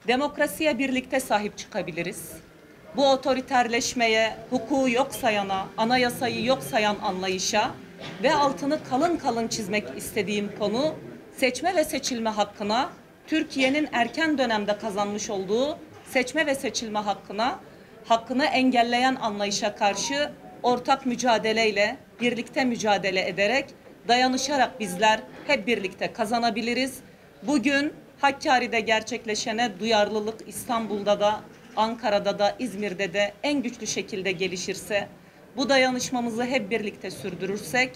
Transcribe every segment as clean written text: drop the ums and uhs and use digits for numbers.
Demokrasiye birlikte sahip çıkabiliriz. Bu otoriterleşmeye, hukuku yok sayana, anayasayı yok sayan anlayışa ve altını kalın kalın çizmek istediğim konu seçme ve seçilme hakkına, Türkiye'nin erken dönemde kazanmış olduğu seçme ve seçilme hakkını engelleyen anlayışa karşı ortak mücadeleyle, birlikte mücadele ederek, dayanışarak bizler hep birlikte kazanabiliriz. Bugün Hakkari'de gerçekleşene duyarlılık İstanbul'da da, Ankara'da da, İzmir'de de en güçlü şekilde gelişirse, bu dayanışmamızı hep birlikte sürdürürsek,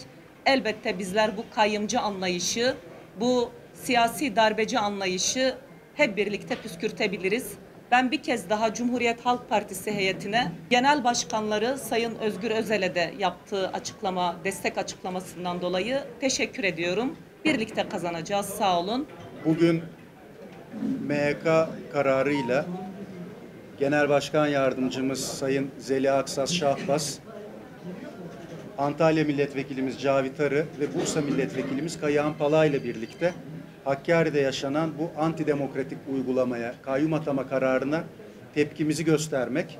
elbette bizler bu kayyımcı anlayışı, bu siyasi darbeci anlayışı hep birlikte püskürtebiliriz. Ben bir kez daha Cumhuriyet Halk Partisi heyetine, Genel Başkanları Sayın Özgür Özel'e de yaptığı açıklama, destek açıklamasından dolayı teşekkür ediyorum. Birlikte kazanacağız. Sağ olun. Bugün MHK kararıyla Genel Başkan Yardımcımız Sayın Zeliha Aksas Şahbaz, Antalya Milletvekilimiz Cavit Arı ve Bursa Milletvekilimiz Kayahan Palay ile birlikte Hakkari'de yaşanan bu antidemokratik uygulamaya, kayyum atama kararına tepkimizi göstermek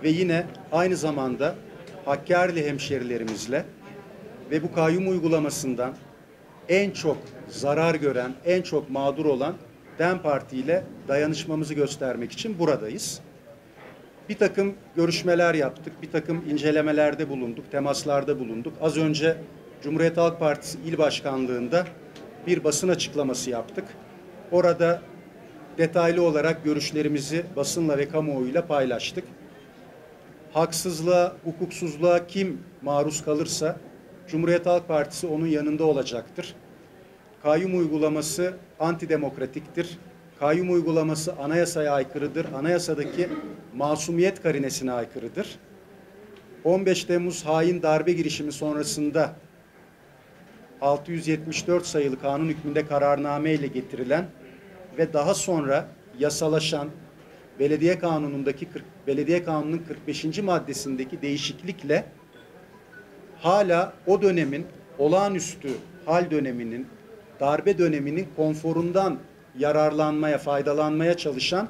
ve yine aynı zamanda Hakkari'li hemşerilerimizle ve bu kayyum uygulamasından en çok zarar gören, en çok mağdur olan DEM Parti ile dayanışmamızı göstermek için buradayız. Bir takım görüşmeler yaptık, bir takım incelemelerde bulunduk, temaslarda bulunduk. Az önce Cumhuriyet Halk Partisi İl Başkanlığı'nda bir basın açıklaması yaptık. Orada detaylı olarak görüşlerimizi basınla ve kamuoyuyla paylaştık. Haksızlığa, hukuksuzluğa kim maruz kalırsa Cumhuriyet Halk Partisi onun yanında olacaktır. Kayyum uygulaması antidemokratiktir. Kayyum uygulaması anayasaya aykırıdır. Anayasadaki masumiyet karinesine aykırıdır. 15 Temmuz hain darbe girişimi sonrasında 674 sayılı kanun hükmünde kararname ile getirilen ve daha sonra yasalaşan belediye kanununun 45. maddesindeki değişiklikle hala o dönemin olağanüstü hal döneminin, darbe döneminin konforundan yararlanmaya, faydalanmaya çalışan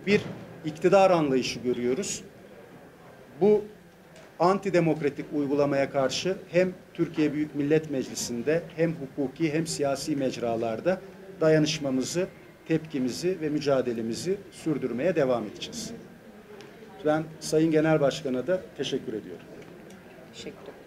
bir iktidar anlayışı görüyoruz. Bu antidemokratik uygulamaya karşı hem Türkiye Büyük Millet Meclisi'nde hem hukuki hem siyasi mecralarda dayanışmamızı, tepkimizi ve mücadelemizi sürdürmeye devam edeceğiz. Ben Sayın Genel Başkan'a da teşekkür ediyorum. Teşekkür ederim.